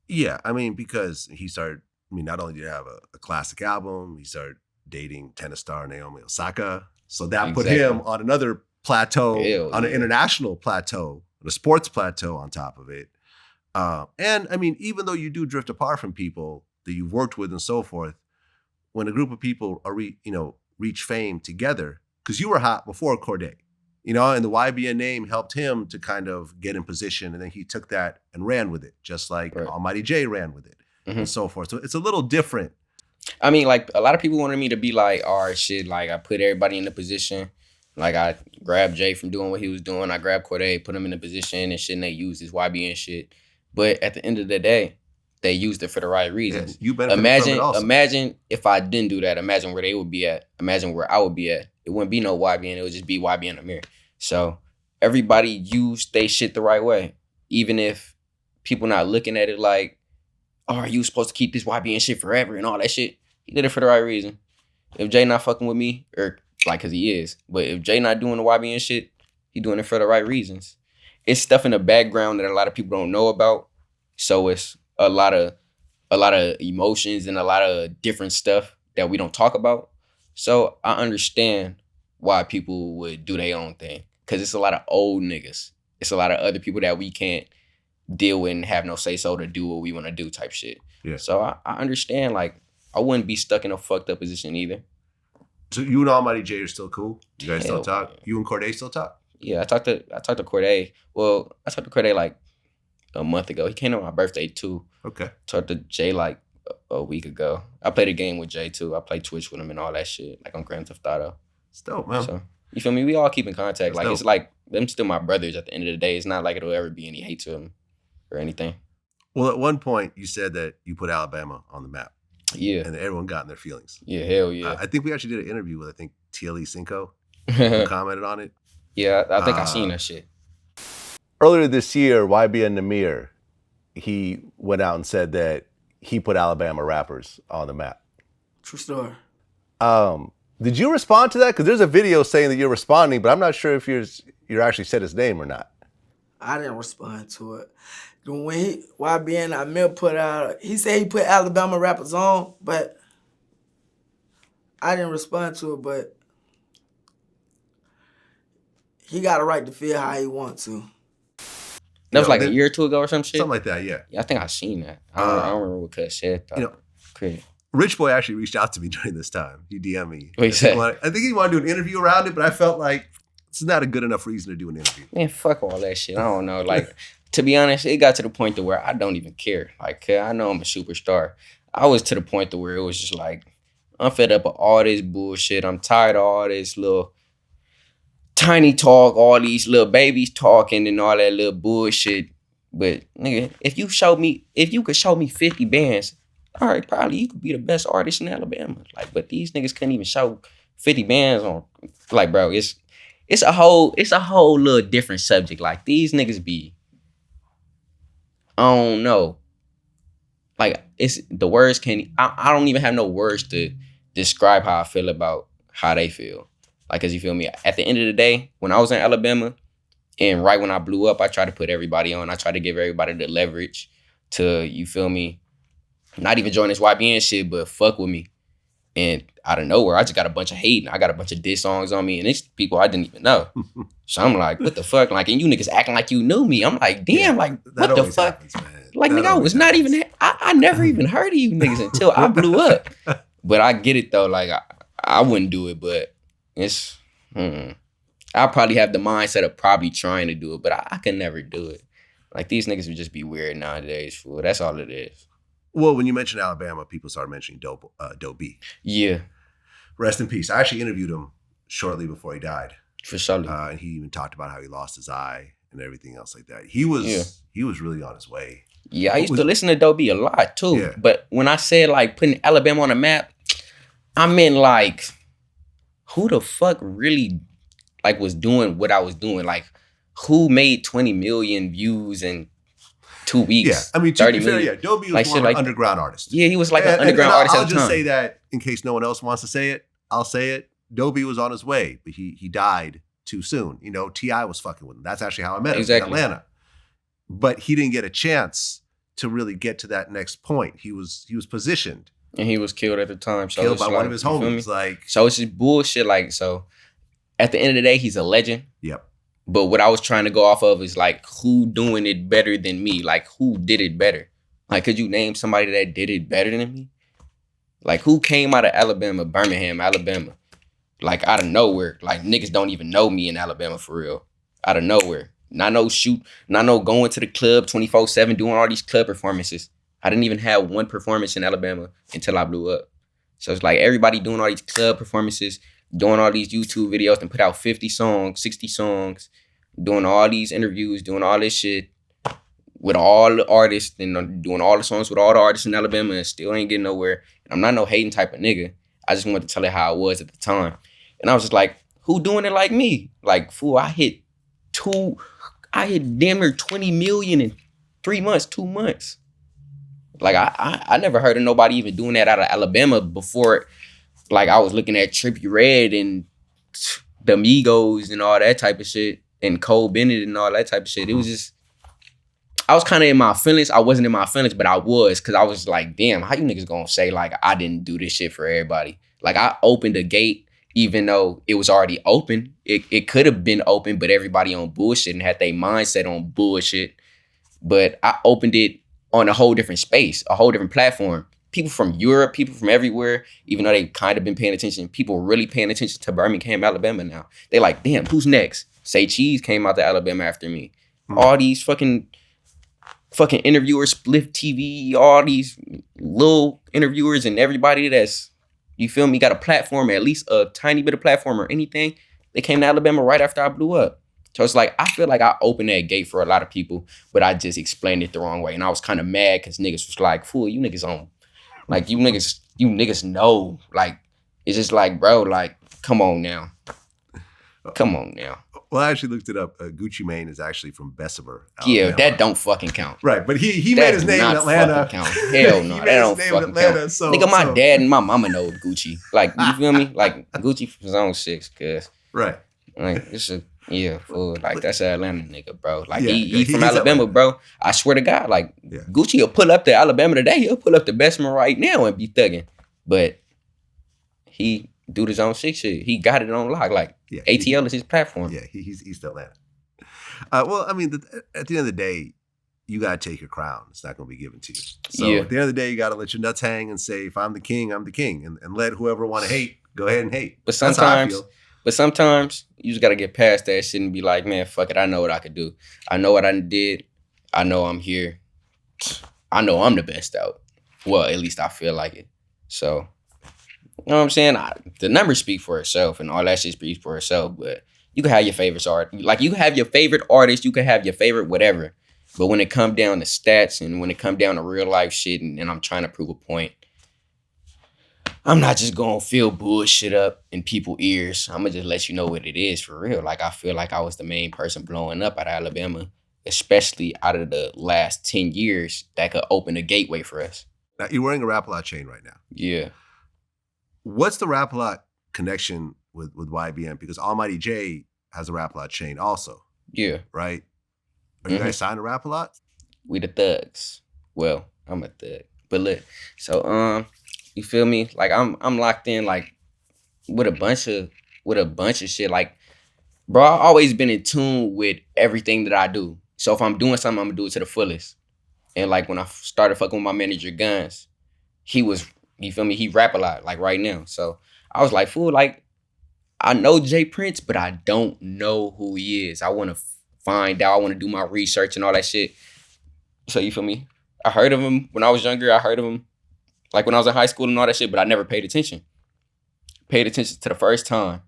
Yeah, I mean, because he started, not only did he have a classic album, he started dating tennis star Naomi Osaka. So that put him on another plateau, on an international plateau, a sports plateau on top of it. And I mean, even though you do drift apart from people that you've worked with and so forth, when a group of people are reach fame together, because you were hot before Cordae, and the YBN name helped him to kind of get in position, and then he took that and ran with it, just like Almighty Jay ran with it, and so forth. So it's a little different.
I mean, like, a lot of people wanted me to be like, all right, shit, like, I put everybody in the position. Like, I grabbed Jay from doing what he was doing. I grabbed Cordae, put him in a position and shit, and they used his YBN shit. But at the end of the day, they used it for the right reasons.
Yeah, you benefited from it also.
Imagine if I didn't do that. Imagine where they would be at. Imagine where I would be at. It wouldn't be no YBN. It would just be YBN Nahmir. So everybody used they shit the right way. Even if people not looking at it like, oh, are you supposed to keep this YBN shit forever and all that shit? He did it for the right reason. If Jay not fucking with me, or like, cause he is, but if Jay not doing the YBN shit, he doing it for the right reasons. It's stuff in the background that a lot of people don't know about. So it's a lot of emotions and a lot of different stuff that we don't talk about. So I understand why people would do their own thing. Cause it's a lot of old niggas. It's a lot of other people that we can't deal with and have no say so to do what we want to do type shit.
Yeah.
So I understand, like, I wouldn't be stuck in a fucked up position either.
So you and Almighty Jay are still cool? You guys still talk? You and Cordae still talk?
Yeah, I talked to Cordae. Well, I talked to Cordae like a month ago. He came to my birthday too.
Okay.
Talked to Jay like a week ago. I played a game with Jay too. I played Twitch with him and all that shit, like on Grand Theft Auto.
It's dope, man. So,
you feel me? We all keep in contact.
That's
like,
dope.
It's like them still my brothers at the end of the day. It's not like it'll ever be any hate to them or anything.
Well, at one point you said that you put Alabama on the map.
Yeah.
And everyone got in their feelings.
Yeah, hell yeah.
I think we actually did an interview with, TLE Cinco, who commented on it.
Yeah, I think I seen that shit.
Earlier this year, YBN Nahmir, he went out and said that he put Alabama rappers on the map.
True story.
Did you respond to that? Because there's a video saying that you're responding, but I'm not sure if you're actually said his name or not.
I didn't respond to it. When YBN Nahmir put out, he said he put Alabama rappers on, but I didn't respond to it, but he got a right to feel how he wants to.
That was like a year or two ago or some shit?
Something like that, yeah.
Yeah, I think I seen that. I don't remember what Cuz said, though.
Right, Rich Boy actually reached out to me during this time. He DM'd me.
What he said?
I think he wanted to do an interview around it, but I felt like it's not a good enough reason to do an interview.
Man, fuck all that shit. I don't know. Like, to be honest, it got to the point to where I don't even care. Like, I know I'm a superstar. I was to the point to where it was just like, I'm fed up with all this bullshit. I'm tired of all this little tiny talk, all these little babies talking and all that little bullshit. But nigga, if you could show me 50 bands, all right, probably you could be the best artist in Alabama. Like, but these niggas couldn't even show 50 bands on. Like, bro, it's a whole little different subject. Like, these niggas be, I don't know. Like, it's the words can't. I don't even have no words to describe how I feel about how they feel. Like, cause you feel me? At the end of the day, when I was in Alabama, and right when I blew up, I tried to put everybody on. I tried to give everybody the leverage to, you feel me? Not even join this YBN shit, but fuck with me. And out of nowhere, I just got a bunch of hate. I got a bunch of diss songs on me, and it's people I didn't even know. So I'm like, what the fuck? Like, and you niggas acting like you knew me. I'm like, damn, like, what the fuck?
Happens, man.
Like,
that
nigga, I was not
happens.
even, I never even heard of you niggas until I blew up. But I get it though. Like, I wouldn't do it, but it's, I probably have the mindset of probably trying to do it, but I can never do it. Like, these niggas would just be weird nowadays, fool. That's all it is.
Well, when you mentioned Alabama, people started mentioning Dope B.
Yeah.
Rest in peace. I actually interviewed him shortly before he died.
For sure.
And he even talked about how he lost his eye and everything else like that. He was really on his way.
Yeah, I used to listen to Dope B a lot too.
Yeah.
But when I said like putting Alabama on the map, I meant like, who the fuck really like was doing what I was doing? Like, who made 20 million views in 2 weeks?
Yeah, I mean, to
30
be fair,
million.
yeah, Dope B was
Like,
more
shit
of an
like
underground artist.
Yeah, he was like an
And
underground artist
I'll
at the time.
just say that in case no one else wants to say it, I'll say it. Dope B was on his way, but he died too soon. You know, T.I. was fucking with him. That's actually how I met him in Atlanta. But he didn't get a chance to really get to that next point. He was positioned.
And he was killed at the time. So
Killed by
like,
one of his homies. Like,
so it's just bullshit. Like, so at the end of the day, he's a legend.
Yep.
But what I was trying to go off of is like, who doing it better than me? Like, who did it better? Like, could you name somebody that did it better than me? Like, who came out of Alabama, Birmingham, Alabama? Like, out of nowhere. Like, niggas don't even know me in Alabama for real. Out of nowhere. Not no going to the club 24/7, doing all these club performances. I didn't even have one performance in Alabama until I blew up. So it's like everybody doing all these club performances, doing all these YouTube videos and put out 50 songs, 60 songs, doing all these interviews, doing all this shit with all the artists and doing all the songs with all the artists in Alabama and still ain't getting nowhere. And I'm not no hating type of nigga. I just wanted to tell it how it was at the time. And I was just like, who doing it like me? Like, fool, I hit damn near 20 million in 3 months, 2 months. Like, I never heard of nobody even doing that out of Alabama before. Like, I was looking at Trippie Redd and the Migos and all that type of shit and Cole Bennett and all that type of shit. It was just, I was kind of in my feelings. I wasn't in my feelings, but I was, because I was like, damn, how you niggas gonna say, like, I didn't do this shit for everybody? Like, I opened the gate, even though it was already open. It could have been open, but everybody on bullshit and had their mindset on bullshit. But I opened it on a whole different space, a whole different platform. People from Europe, people from everywhere, even though they kind of been paying attention, people really paying attention to Birmingham, Alabama now. They like, damn, who's next? Say Cheese came out to Alabama after me. All these fucking interviewers, Split TV, all these little interviewers and everybody that's, you feel me, got a platform, at least a tiny bit of platform or anything, they came to Alabama right after I blew up. So it's like, I feel like I opened that gate for a lot of people, but I just explained it the wrong way. And I was kind of mad because niggas was like, fool, you niggas on, like, you niggas know. Like, it's just like, bro, like, come on now. Come on now.
Well, I actually looked it up. Gucci Mane is actually from Bessemer, Alabama.
Yeah, that don't fucking count.
Right, but he made his name in Atlanta.
Count. Hell no, that don't fucking count.
So,
nigga, my dad and my mama know Gucci. Like, you feel me? Like, Gucci from Zone 6, cuz.
Right.
Like, it's a, yeah, fool. Like, that's an Atlanta nigga, bro. Like,
Yeah,
he from
he's
Alabama,
Atlanta.
bro. I swear to God, like,
Yeah.
Gucci will pull up to Alabama today. He'll pull up to Bessemer right now and be thugging. But he do his own 6 shit. He got it on lock. Like,
Yeah,
ATL is his platform.
Yeah, he's East Atlanta. Well, I mean, at the end of the day, you got to take your crown. It's not going to be given to you. So at the end of the day, you got to let your nuts hang and say, if I'm the king, I'm the king. And let whoever want to hate, go ahead and hate.
But sometimes you just got to get past that shit and be like, man, fuck it. I know what I could do. I know what I did. I know I'm here. I know I'm the best out. Well, at least I feel like it. So, you know what I'm saying? The numbers speak for itself and all that shit speaks for itself. But you can have your favorite art. Like, you can have your favorite artist. You can have your favorite whatever. But when it come down to stats and when it come down to real life shit and I'm trying to prove a point, I'm not just going to fill bullshit up in people's ears. I'm going to just let you know what it is for real. Like, I feel like I was the main person blowing up out of Alabama, especially out of the last 10 years that could open a gateway for us.
Now, you're wearing a Rap-A-Lot chain right now.
Yeah.
What's the Rap-A-Lot connection with YBN? Because Almighty Jay has a Rap-A-Lot chain also.
Yeah.
Right? Are you guys signed to Rap-A-Lot? We
the thugs. Well, I'm a thug. But look, so you feel me? Like I'm locked in like with a bunch of shit. Like, bro, I've always been in tune with everything that I do. So if I'm doing something, I'm gonna do it to the fullest. And like when I started fucking with my manager Guns, he was, you feel me? He rap a lot, like right now. So I was like, fool, like I know Jay Prince, but I don't know who he is. I want to find out. I want to do my research and all that shit. So you feel me? I heard of him when I was younger. I heard of him like when I was in high school and all that shit, but I never paid attention. Paid attention to the first time.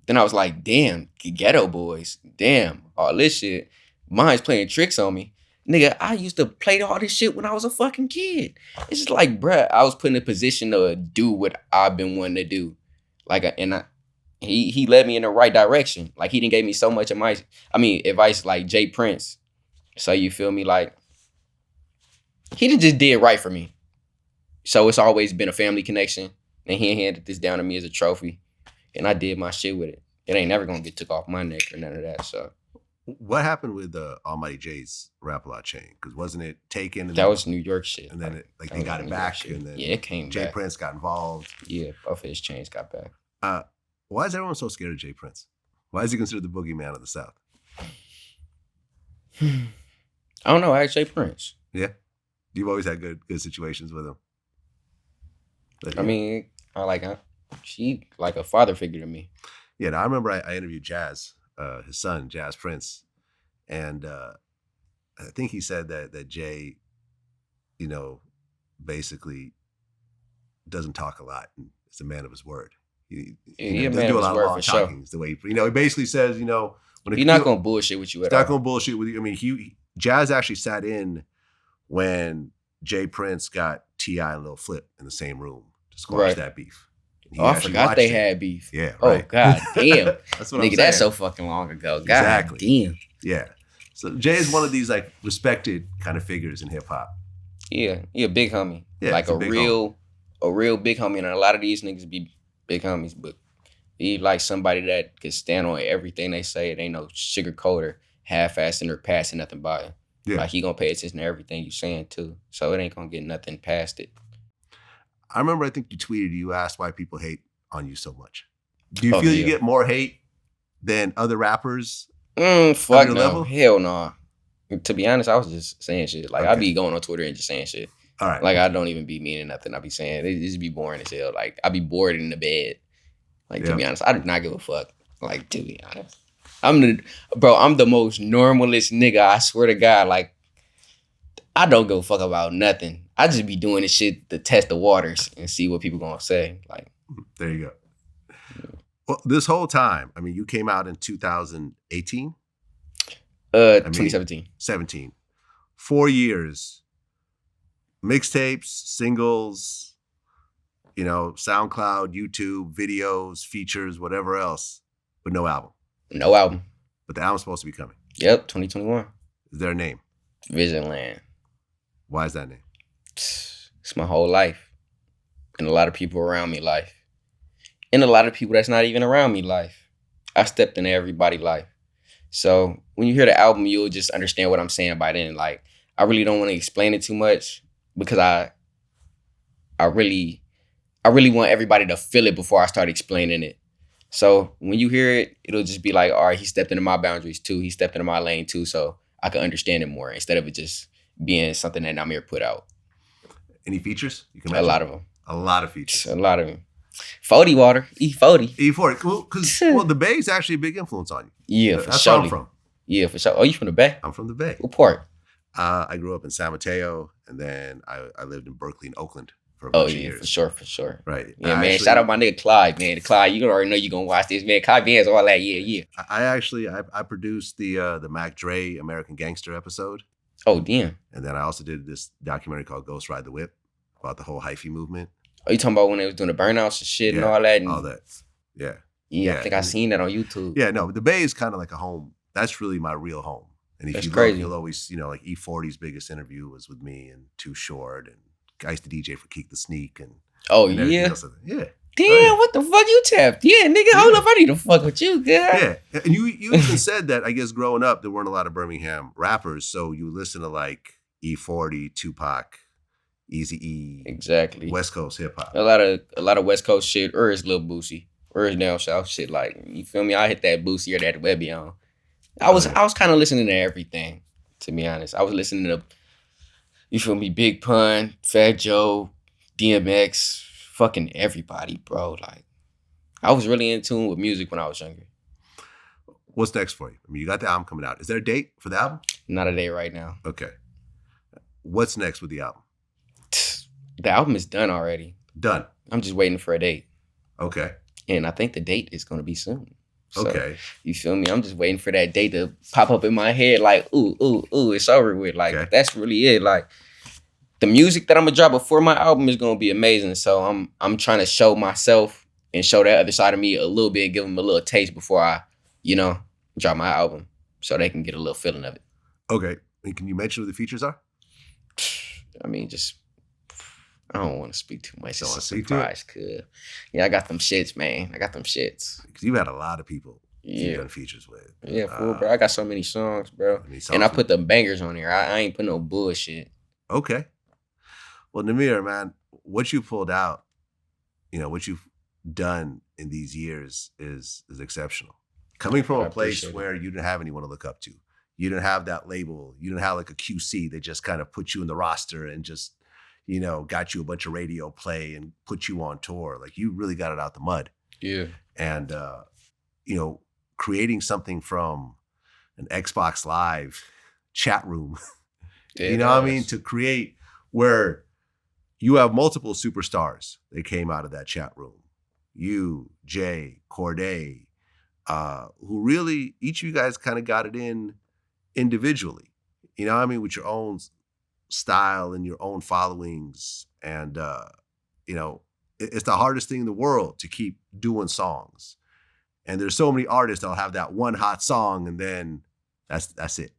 Then I was like, damn, Ghetto Boys. Damn, all this shit. Mine's playing tricks on me. Nigga, I used to play all this shit when I was a fucking kid. It's just like, bruh, I was put in a position to do what I've been wanting to do. Like, he led me in the right direction. Like, he didn't give me so much advice like Jay Prince. So you feel me? Like, he just did right for me. So it's always been a family connection. And he handed this down to me as a trophy. And I did my shit with it. It ain't never gonna get took off my neck or none of that. So
what happened with Almighty Jay's Rap-A-Lot chain? Because wasn't it taken?
That was New York shit.
And then they got it back. And then
it came
Jay
back.
Prince got involved.
Yeah, both of his chains got back.
Why is everyone so scared of Jay Prince? Why is he considered the boogeyman of the South?
I don't know. I asked Jay Prince.
Yeah? You've always had good situations with him.
I mean, she like a father figure to me.
Yeah, I remember I interviewed Jazz, his son, Jazz Prince, and I think he said that Jay, basically doesn't talk a lot and is a man of his word. He doesn't do a lot of long talking. The way he basically says, when
he's not gonna bullshit with you at all.
He's not gonna bullshit with you. I mean, Jazz actually sat in when Jay Prince got T.I. and Lil Flip in the same room to squash that beef.
I forgot they had beef.
Yeah, right.
Oh, god damn.
That's what I'm saying.
That's so fucking long ago. God
exactly.
Damn.
Yeah. So Jay is one of these like respected kind of figures in hip hop.
Yeah, he a big homie.
Yeah,
like a real big homie. And a lot of these niggas be big homies, but he like somebody that could stand on everything they say. It ain't no sugarcoat or half-assing or passing nothing by him. Yeah. Like he gonna pay attention to everything you saying too. So it ain't gonna get nothing past it.
I remember, I think you tweeted, you asked why people hate on you so much. Do you feel you get more hate than other rappers?
Fuck no. Level? Hell no. To be honest, I was just saying shit. Like, I be going on Twitter and just saying shit.
All right.
Like, I don't even be meaning nothing. I be saying, it just be boring as hell. Like, I be bored in the bed. Like, to be honest, I do not give a fuck. Like, to be honest. I'm the most normalest nigga, I swear to God. Like, I don't give a fuck about nothing. I just be doing this shit to test the waters and see what people gonna say. Like,
there you go. Well, this whole time, I mean, you came out in 2018?
2017.
17. 4 years. Mixtapes, singles, SoundCloud, YouTube, videos, features, whatever else, but no album.
No album.
But the album's supposed to be coming.
Yep, 2021.
Is there a name?
Visionland.
Why is that name?
It's my whole life. And a lot of people around me life. And a lot of people that's not even around me life. I stepped into everybody's life. So when you hear the album, you'll just understand what I'm saying by then. Like, I really don't want to explain it too much because I really want everybody to feel it before I start explaining it. So when you hear it, it'll just be like, all right, he stepped into my boundaries too. He stepped into my lane too. So I can understand it more instead of it just being something that Nahmir put out.
Any features? You can
mention? A lot of them.
A lot of features.
A lot of them. 40 water, E40.
E40, cool. Because the Bay is actually a big influence on you.
Yeah, for
That's
sure.
where I'm from.
Yeah, for sure. Oh, you from the Bay?
I'm from the Bay.
What part?
I grew up in San Mateo, and then I lived in Berkeley and Oakland for a bunch of years.
For sure.
Right.
Yeah, man. Actually, shout out my nigga Clyde, man. Clyde, you already know you gonna watch this, man. Clyde Vans, all that, yeah.
I produced the Mac Dre American Gangster episode.
Oh, damn.
And then I also did this documentary called Ghost Ride the Whip about the whole hyphy movement.
Oh, you talking about when they was doing the burnouts and shit and all that? And
all that. Yeah.
Yeah, I think I seen that on YouTube.
Yeah, no, the Bay is kind of like a home. That's really my real home. And if
That's
you
crazy.
look, you'll always, like E40's biggest interview was with me and Too Short, and I used to DJ for Keek the Sneak and
yeah.
else. Yeah.
Damn, what the fuck you tapped? Yeah, nigga, hold up, I need to fuck with you, girl.
Yeah, and you even said that, I guess, growing up, there weren't a lot of Birmingham rappers, so you listen to like E40, Tupac, Eazy-E.
Exactly.
West Coast hip-hop.
A lot of West Coast shit, or is Lil Boosie, or is down south shit, like, you feel me? I hit that Boosie or that Webby on. I was kind of listening to everything, to be honest. I was listening to, you feel me, Big Pun, Fat Joe, DMX, fucking everybody, bro. Like, I was really in tune with music when I was younger.
What's next for you? I mean, you got the album coming out. Is there a date for the album?
Not a date right now.
Okay. What's next with the album?
The album is done already.
Done.
I'm just waiting for a date.
Okay.
And I think the date is going to be soon. So,
okay.
You feel me? I'm just waiting for that date to pop up in my head like, ooh, it's over with. Like, That's really it. Like, the music that I'm going to drop before my album is going to be amazing. So I'm trying to show myself and show that other side of me a little bit and give them a little taste before I, drop my album so they can get a little feeling of it.
Okay. And can you mention who the features are?
I mean, I don't want to speak too much.
Don't
it's a surprise, cuz. Yeah, I got them shits, man. I got them shits.
Because you've had a lot of people
you've
done features with.
Yeah, bro. I got so many songs, bro. And I put the bangers on there. I ain't put no bullshit.
Okay. Well, Nahmir, man, what you pulled out, what you've done in these years is exceptional. Coming from a place where you didn't have anyone to look up to. You didn't have that label. You didn't have like a QC that just kind of put you in the roster and just got you a bunch of radio play and put you on tour. Like, you really got it out the mud.
Yeah.
And, creating something from an Xbox Live chat room, to create where you have multiple superstars that came out of that chat room. You, Jay, Cordae, who really, each of you guys kind of got it in individually, with your own style and your own followings. And, it's the hardest thing in the world to keep doing songs. And there's so many artists that'll have that one hot song and then that's it.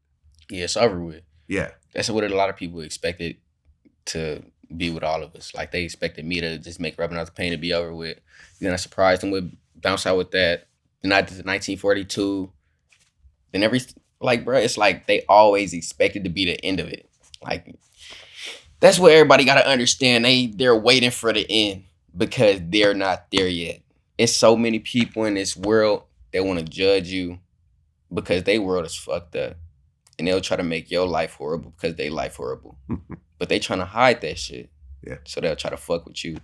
Yeah,
it's over with.
Yeah.
That's what a lot of people expected to be with all of us. Like, they expected me to just make Rubbing Out the Pain to be over with. Then I surprised them with Bounce Out with that. Then I did 1942. Then bro, it's like they always expected to be the end of it. Like, that's what everybody got to understand. They're waiting for the end because they're not there yet. It's so many people in this world that want to judge you because their world is fucked up. And they'll try to make your life horrible because they life horrible. But they trying to hide that shit.
Yeah.
So they'll try to fuck with you.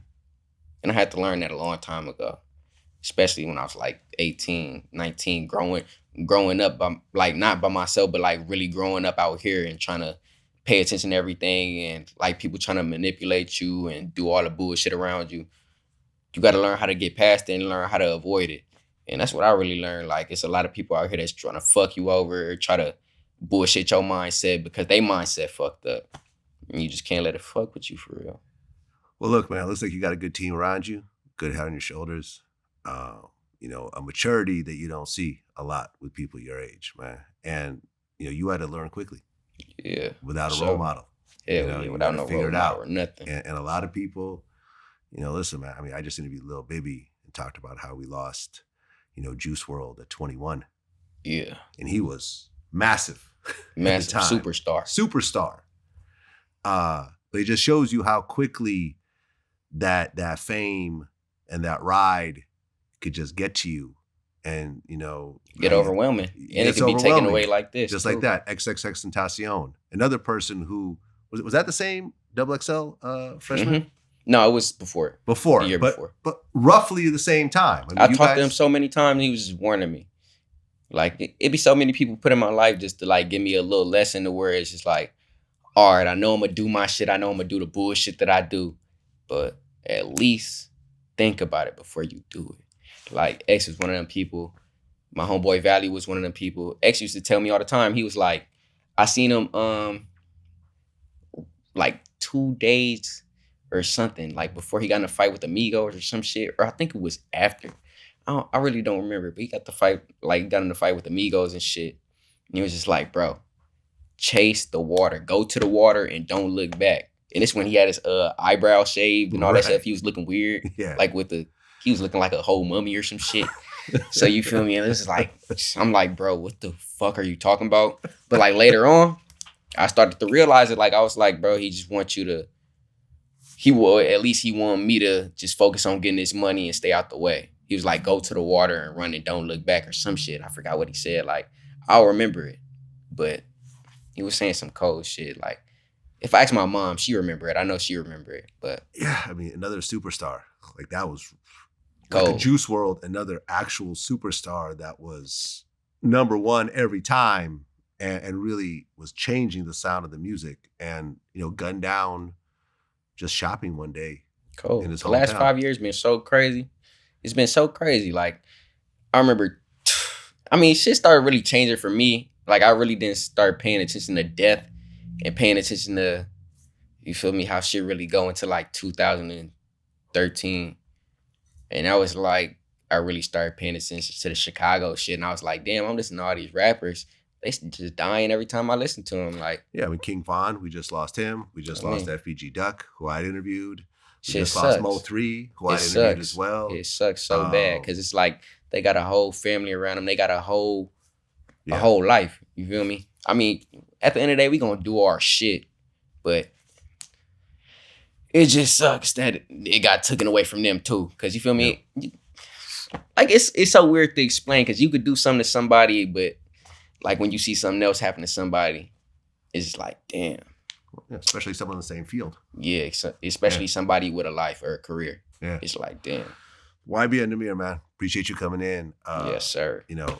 And I had to learn that a long time ago. Especially when I was like 18, 19, growing up, not by myself, but like really growing up out here and trying to pay attention to everything and like people trying to manipulate you and do all the bullshit around you. You got to learn how to get past it and learn how to avoid it. And that's what I really learned. Like, it's a lot of people out here that's trying to fuck you over or try to bullshit your mindset because they mindset fucked up. And you just can't let it fuck with you for real.
Well, look, man, it looks like you got a good team around you, good head on your shoulders. A maturity that you don't see a lot with people your age, man. And, you had to learn quickly.
Yeah.
Without a role model.
Yeah, without no role model or nothing.
And a lot of people, listen, man, I mean, I just interviewed Lil Bibby and talked about how we lost, Juice WRLD at 21.
Yeah.
And he was massive.
Massive
Superstar. But it just shows you how quickly that fame and that ride could just get to you and you know,
get overwhelming, and it can be taken away like this,
just like that. XXXTentacion, another person who was that the same XXL freshman?
Mm-hmm. No, it was before.
The year before, but roughly the same time.
I talked to him so many times. He was just warning me. Like it'd be so many people put in my life just to like give me a little lesson to where it's just like, all right, I know I'm gonna do my shit. I know I'm gonna do the bullshit that I do, but at least think about it before you do it. Like X was one of them people. My homeboy Valley was one of them people. X used to tell me all the time. He was like, I seen him like 2 days or something, like before he got in a fight with Amigos or some shit, or I think it was after. I really don't remember, but he got in the fight with Amigos and shit. And he was just like, bro, chase the water. Go to the water and don't look back. And it's when he had his eyebrow shaved and all that stuff. He was looking weird. Yeah. Like he was looking like a whole mummy or some shit. So you feel me? And it's like, I'm like, bro, what the fuck are you talking about? But like later on, I started to realize it. Like I was like, bro, he just wants you to, he wanted me to just focus on getting this money and stay out the way. He was like, go to the water and run and don't look back or some shit. I forgot what he said. Like, I'll remember it. But he was saying some cold shit. Like, if I ask my mom, she remember it. I know she remember it. But
yeah, I mean, another superstar. Like that was like the Juice WRLD, another actual superstar that was #1 every time and really was changing the sound of the music. And, you know, gunned down just shopping one day.
Cool. In his hometown. The last 5 years been so crazy. It's been so crazy. Like, I remember, I mean, shit started really changing for me. Like, I really didn't start paying attention to death and paying attention to, you feel me, how shit really go into like 2013. And I was like, I really started paying attention to the Chicago shit. And I was like, damn, I'm listening to all these rappers. They just dying every time I listen to them. Like,
yeah, I mean, King Von, we just lost him. We just lost FBG Duck, who I interviewed. We
shit
just
sucks.
lost Mo3, who I interviewed as well.
It sucks so bad because it's like they got a whole family around them. They got a whole life. You feel me? I mean, at the end of the day, we gonna do our shit, but it just sucks that it got taken away from them too. Cause you feel me? Yeah. Like it's so weird to explain because you could do something to somebody, but like when you see something else happen to somebody, it's just like, damn.
Yeah, especially someone in the same field.
Yeah, especially somebody with a life or a career.
Yeah.
It's like, damn.
YBN Nahmir, man. Appreciate you coming in.
Yes, sir.
You know,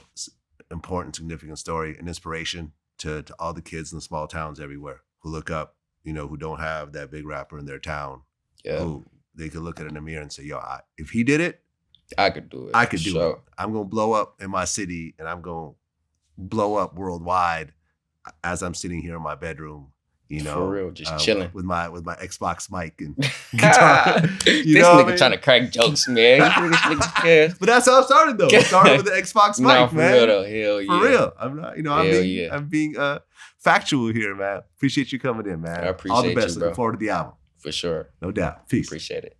important, significant story, an inspiration to all the kids in the small towns everywhere who look up, you know, who don't have that big rapper in their town. Yeah. Who they could look at a Nahmir and say, yo, if he did it,
I could do it.
I could do it. I'm going to blow up in my city and I'm going to blow up worldwide as I'm sitting here in my bedroom, you know.
For real, just chilling.
With my Xbox mic and guitar.
This nigga trying to crack jokes, man.
But that's how it started, though. It started with the Xbox mic,
for
man.
Real, though. Hell yeah.
For real. I'm not, you know, I'm being factual here, man. Appreciate you coming in, man.
I appreciate
all the best.
you, bro.
Looking forward to the album.
For sure.
No doubt. Peace.
Appreciate it.